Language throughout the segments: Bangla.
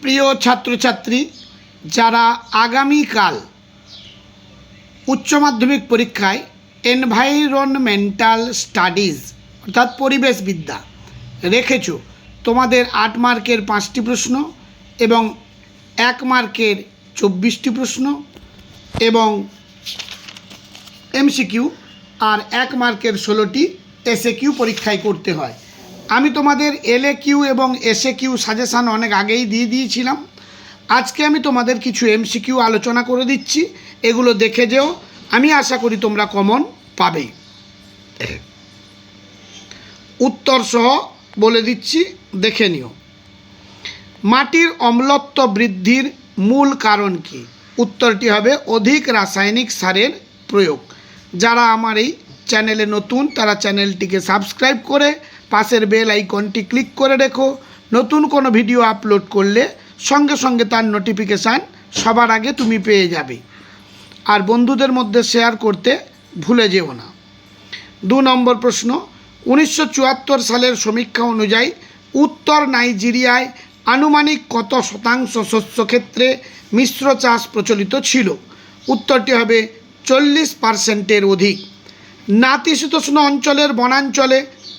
প্রিয় ছাত্রছাত্রী, যারা আগামীকাল উচ্চ মাধ্যমিক পরীক্ষায় এনভায়রনমেন্টাল স্টাডিজ অর্থাৎ পরিবেশবিদ্যা রেখেছ, তোমাদের 8 মার্কের 5টি প্রশ্ন এবং 1 মার্কের 24টি প্রশ্ন এবং এমসিকিউ আর 1 মার্কের 16টি এসএকিউ পরীক্ষায় করতে হয়। আমি তোমাদের এলএকিউ এবং এসএকিউ সাজেশান অনেক আগেই দিয়ে দিয়েছিলাম। আজকে আমি তোমাদের কিছু এমসিকিউ আলোচনা করে দিচ্ছি, এগুলো দেখে যেও। আমি আশা করি তোমরা কমন পাবে। উত্তর সহ বলে দিচ্ছি, দেখে নিও। মাটির অম্লত্ব বৃদ্ধির মূল কারণ কি? উত্তরটি হবে অধিক রাসায়নিক সারের প্রয়োগ। যারা আমার এই চ্যানেলে নতুন তারা চ্যানেলটিকে সাবস্ক্রাইব করে পাশের বেল আইকনটি ক্লিক করে রেখো। নতুন কোনো ভিডিও আপলোড করলে সঙ্গে সঙ্গে তার নোটিফিকেশান সবার আগে তুমি পেয়ে যাবে। আর বন্ধুদের মধ্যে শেয়ার করতে ভুলে যেও না। 2 নম্বর প্রশ্ন, 1974 সালের সমীক্ষা অনুযায়ী উত্তর নাইজেরিয়ায় আনুমানিক কত শতাংশ শস্যক্ষেত্রে মিশ্র চাষ প্রচলিত ছিল? উত্তরটি হবে 40%-এর অধিক। নাতিশীতোষ্ণ অঞ্চলের বনাঞ্চলে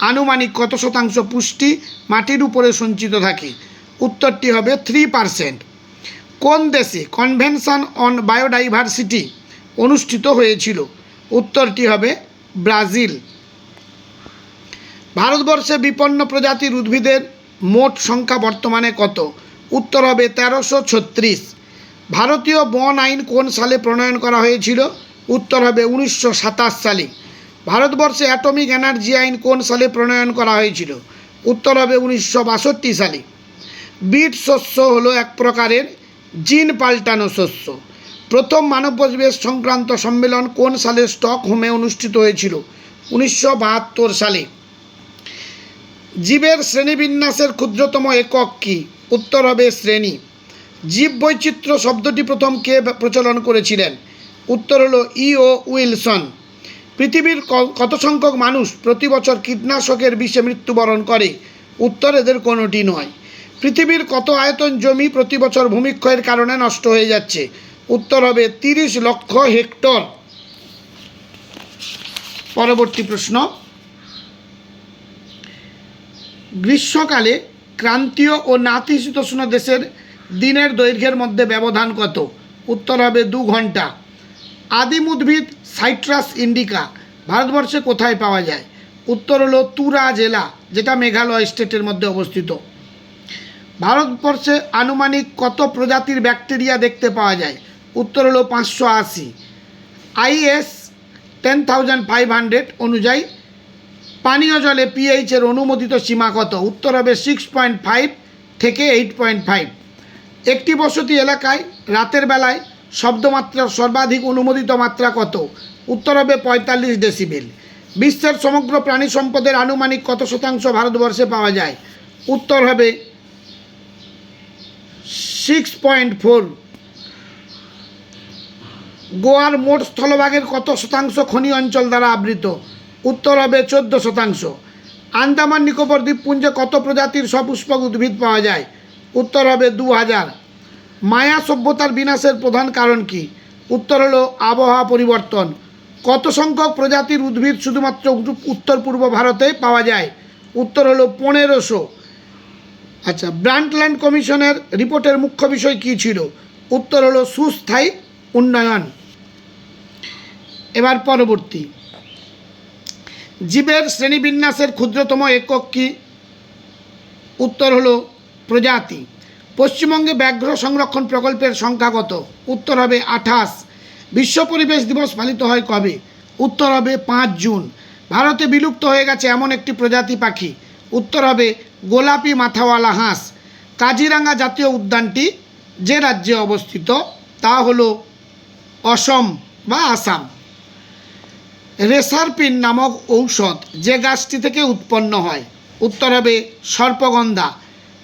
আনুমানিক কত শতাংশ পুষ্টি মাটির উপরে সঞ্চিত থাকে? উত্তরটি হবে 3%। কোন দেশে কনভেনশন অন বায়োডাইভার্সিটি অনুষ্ঠিত হয়েছিল? উত্তরটি হবে ব্রাজিল। ভারতবর্ষে বিপন্ন প্রজাতির উদ্ভিদের মোট সংখ্যা বর্তমানে কত? উত্তর হবে 1336। ভারতীয় বন আইন কোন সালে প্রণয়ন করা হয়েছিল? উত্তর হবে 1927 সালে। ভারতবর্ষে অ্যাটমিক এনার্জি আইন কোন সালে প্রণয়ন করা হয়েছিল? উত্তর হবে 1962 সালে। বিট শস্য হলো এক প্রকারের জিন পাল্টানো শস্য। প্রথম মানব পরিবেশ সংক্রান্ত সম্মেলন কোন সালে স্টকহোমে অনুষ্ঠিত হয়েছিল? 1972 সালে। জীবের শ্রেণীবিন্যাসের ক্ষুদ্রতম একক কি? উত্তর হবে শ্রেণী। জীববৈচিত্র্য শব্দটি প্রথম কে প্রচলন করেছিলেন? উত্তর হলো ইও উইলসন। পৃথিবীর কত সংখ্যক মানুষ প্রতি বছর কীটনাশকের বিষে মৃত্যুবরণ করে? উত্তর এদের কোনোটি নয়। পৃথিবীর কত আয়তন জমি প্রতি বছর ভূমিক্ষয়ের কারণে নষ্ট হয়ে যাচ্ছে? উত্তর হবে 30 লক্ষ হেক্টর। পরবর্তী প্রশ্ন, গ্রীষ্মকালে ক্রান্তীয় ও নাতিশীতোষ্ণ দেশের দিনের দৈর্ঘ্যের মধ্যে ব্যবধান কত? উত্তর হবে 2 ঘন্টা। আদিম উদ্ভিদ সাইট্রাস ইন্ডিকা ভারতবর্ষে কোথায় পাওয়া যায়? উত্তর হলো তুরা জেলা, যেটা মেঘালয় স্টেটের মধ্যে অবস্থিত। ভারতবর্ষে আনুমানিক কত প্রজাতির ব্যাকটেরিয়া দেখতে পাওয়া যায়? উত্তর হলো 580। IS 10500 অনুযায়ী পানীয় জলে পিএইচের অনুমোদিত সীমা কত? উত্তর হবে 6.5 থেকে 8.5। একটি বসতি এলাকায় রাতের বেলায় শব্দমাত্রার সর্বাধিক অনুমোদিত মাত্রা কত? উত্তর হবে 45 ডেসিবেল। বিশ্বের সমগ্র প্রাণী সম্পদের আনুমানিক কত শতাংশ ভারতবর্ষে পাওয়া যায়? উত্তর হবে 6.4। গোয়ার মোট স্থলভাগের কত শতাংশ খনি অঞ্চল দ্বারা আবৃত? উত্তর হবে 14%। আন্দামান নিকোবর দ্বীপপুঞ্জে কত প্রজাতির সপুষ্পক উদ্ভিদ পাওয়া যায়? উত্তর হবে 2000। মায়া সভ্যতার বিনাশের প্রধান কারণ কি? উত্তর হলো আবহাওয়া পরিবর্তন। কত সংখ্যক প্রজাতির উদ্ভিদ শুধুমাত্র উত্তর পূর্ব ভারতে পাওয়া যায়? উত্তর হলো 1500। আচ্ছা, ব্রান্ডল্যান্ড কমিশনের রিপোর্টের মুখ্য বিষয় কী ছিল? উত্তর হলো সুস্থায়ী উন্নয়ন। এবার পরবর্তী, জীবের শ্রেণীবিন্যাসের ক্ষুদ্রতম একক কি? উত্তর হলো প্রজাতি। পশ্চিমবঙ্গে ব্যাঘ্র সংরক্ষণ প্রকল্পের সংখ্যা কত? উত্তর হবে 28। বিশ্ব পরিবেশ দিবস পালিত হয় কবে? উত্তর হবে 5 জুন। ভারতে বিলুপ্ত হয়ে গেছে এমন একটি প্রজাতি পাখি? উত্তর হবে গোলাপি মাথাওয়ালা হাঁস। কাজিরাঙ্গা জাতীয় উদ্যানটি যে রাজ্যে অবস্থিত তা হলো অসম বা আসাম। রেসারপিন নামক ঔষধ যে গাছটি থেকে উৎপন্ন হয়? উত্তর হবে সর্পগন্ধা।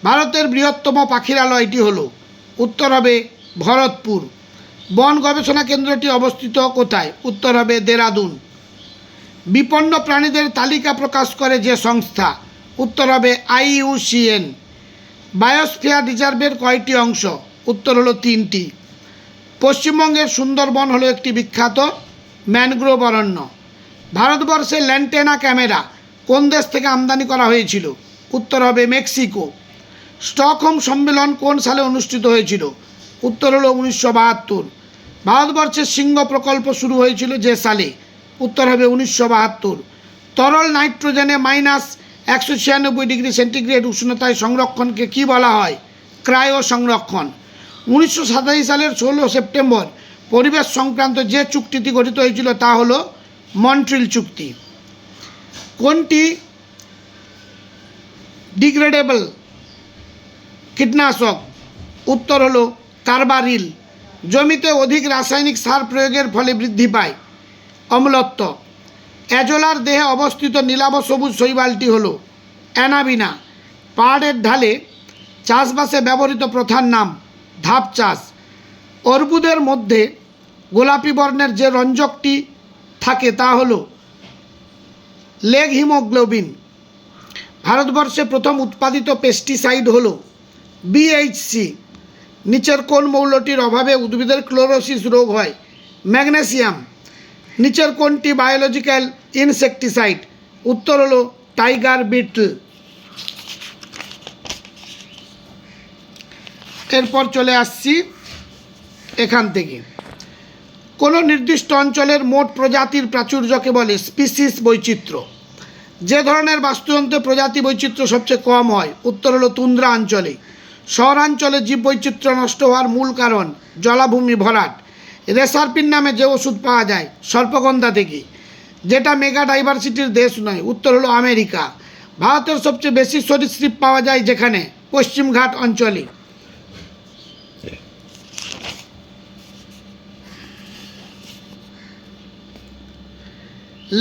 ভারতের বৃহত্তম পাখিরালয়টি হলো? উত্তর হবে ভরতপুর। বন গবেষণা কেন্দ্রটি অবস্থিত কোথায়? উত্তর হবে দেরাদুন। বিপন্ন প্রাণীদের তালিকা প্রকাশ করে যে সংস্থা? উত্তর হবে IUCN। বায়োস্ফিয়ার রিজার্ভের কয়টি অংশ? উত্তর হলো 3টি। পশ্চিমবঙ্গের সুন্দরবন হলো একটি বিখ্যাত ম্যানগ্রোভ অরণ্য। ভারতবর্ষের ল্যান্টেনা ক্যামেরা কোন দেশ থেকে আমদানি করা হয়েছিল? উত্তর হবে মেক্সিকো। স্টকহোম সম্মেলন কোন সালে অনুষ্ঠিত হয়েছিল? উত্তর হলো 1972। ভারতবর্ষের সিংহ প্রকল্প শুরু হয়েছিল যে সালে? উত্তর হবে 1972। তরল নাইট্রোজেনে -196 ডিগ্রি সেন্টিগ্রেড উষ্ণতায় সংরক্ষণকে কি বলা হয়? ক্রায়ো সংরক্ষণ। 1987 সালের 16 সেপ্টেম্বর পরিবেশ সংক্রান্ত যে চুক্তিটি গঠিত হয়েছিল তা হলো মন্ট্রিল চুক্তি। কোনটি ডিগ্রেডেবল কীটনাশক? উত্তর হলো কার্বারিল। জমিতে অধিক রাসায়নিক সার প্রয়োগের ফলে বৃদ্ধি পায় অম্লত্ব। অ্যাজোলার দেহে অবস্থিত নীলাভ সবুজ শৈবালটি হলো অ্যানাবিনা। পাহাড়ের ঢালে চাষবাসে ব্যবহৃত প্রধান নাম ধাপ চাষ। অর্বুদের মধ্যে গোলাপি বর্ণের যে রঞ্জকটি থাকে তা হলো লেগ হিমোগ্লোবিন। ভারতবর্ষে প্রথম উৎপাদিত পেস্টিসাইড হলো বিএইচসি। নিচের কোন মৌলটির অভাবে উদ্ভিদের ক্লোরোসিস রোগ হয়? ম্যাগনেসিয়াম। নিচের কোনটি বায়োলজিক্যাল ইনসেকটিসাইড? উত্তর হলো টাইগার বিটল। এরপর চলে আসছি এখান থেকে, কোনো নির্দিষ্ট অঞ্চলের মোট প্রজাতির প্রাচুর্যকে বলে স্পিসিস বৈচিত্র্য। যে ধরনের বাস্তুতন্ত্রে প্রজাতি বৈচিত্র্য সবচেয়ে কম হয়? উত্তর হলো তুন্দ্রা অঞ্চলে। শহরাঞ্চলে জীববৈচিত্র্য নষ্ট হওয়ার মূল কারণ জলাভূমি ভরাট। রেসারপিন নামে যে ওষুধ পাওয়া যায় সর্পগন্ধা থেকে, যেটা মেগা ডাইভার্সিটির দেশ নয়? উত্তর হলো আমেরিকা। ভারতের সবচেয়ে বেশি সরীসৃপ পাওয়া যায় যেখানে? পশ্চিমঘাট অঞ্চলে।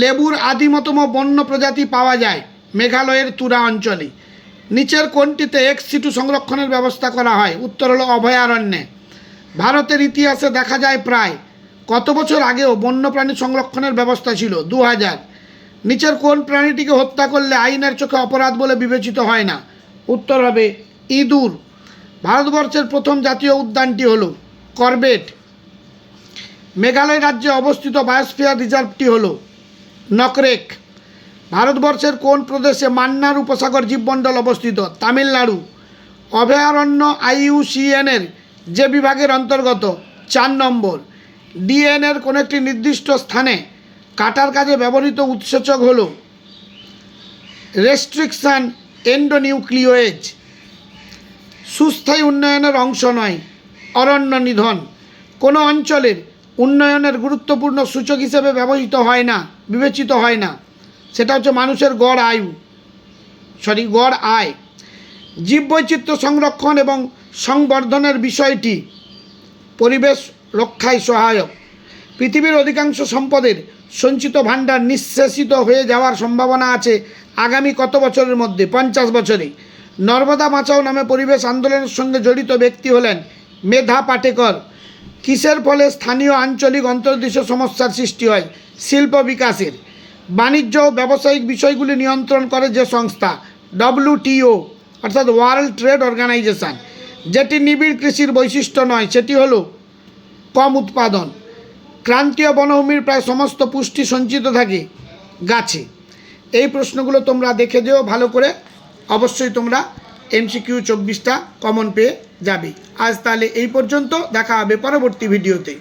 লেবুর আদিমতম বন্য প্রজাতি পাওয়া যায় মেঘালয়ের তুরা অঞ্চলে। নিচের কোনটিতে এক্স সিটু সংরক্ষণের ব্যবস্থা করা হয়? উত্তর হলো অভয়ারণ্যে। ভারতের ইতিহাসে দেখা যায় প্রায় কত বছর আগেও বন্যপ্রাণী সংরক্ষণের ব্যবস্থা ছিল? 2000। নিচের কোন প্রাণীটিকে হত্যা করলে আইনের চোখে অপরাধ বলে বিবেচিত হয় না? উত্তর হবে ইঁদুর। ভারতবর্ষের প্রথম জাতীয় উদ্যানটি হলো করবেট। মেঘালয় রাজ্যে অবস্থিত বায়োস্ফিয়ার রিজার্ভটি হলো নকরেক। ভারতবর্ষের কোন প্রদেশে মান্নার উপসাগর জীবমণ্ডল অবস্থিত? তামিলনাড়ু। অভয়ারণ্য IUCN-এর যে বিভাগের অন্তর্গত? 4 নম্বর। DNA-র কোনো একটি নির্দিষ্ট স্থানে কাটার কাজে ব্যবহৃত উৎসেচক হল রেস্ট্রিকশন এন্ডোনিউক্লিওয়েজ। সুস্থায়ী উন্নয়নের অংশ নয় অরণ্য নিধন। কোনো অঞ্চলের উন্নয়নের গুরুত্বপূর্ণ সূচক হিসেবে বিবেচিত হয় না, সেটা হচ্ছে মানুষের গড় আয়। জীববৈচিত্র্য সংরক্ষণ এবং সংবর্ধনের বিষয়টি পরিবেশ রক্ষায় সহায়ক। পৃথিবীর অধিকাংশ সম্পদের সঞ্চিত ভাণ্ডার নিঃশেষিত হয়ে যাওয়ার সম্ভাবনা আছে আগামী কত বছরের মধ্যে? 50 বছরে। নর্মদা বাঁচাও নামে পরিবেশ আন্দোলনের সঙ্গে জড়িত ব্যক্তি হলেন মেধা পাটেকর। কিসের ফলে স্থানীয় আঞ্চলিক অন্তর্দেশীয় সমস্যার সৃষ্টি হয়? শিল্প বিকাশের। বাণিজ্য ও ব্যবসায়িক বিষয়গুলি নিয়ন্ত্রণ করে যে সংস্থা? WTO অর্থাৎ ওয়ার্ল্ড ট্রেড অর্গানাইজেশন। যেটি নিবিড় কৃষির বৈশিষ্ট্য নয় সেটি হলো কম উৎপাদন। ক্রান্তীয় বনভূমির প্রায় সমস্ত পুষ্টি সঞ্চিত থাকে গাছে। এই প্রশ্নগুলো তোমরা দেখে যেও ভালো করে, অবশ্যই তোমরা MCQ 24টা কমন পেয়ে যাবে। আজ তাহলে এই পর্যন্ত, দেখা হবে পরবর্তী ভিডিওতে।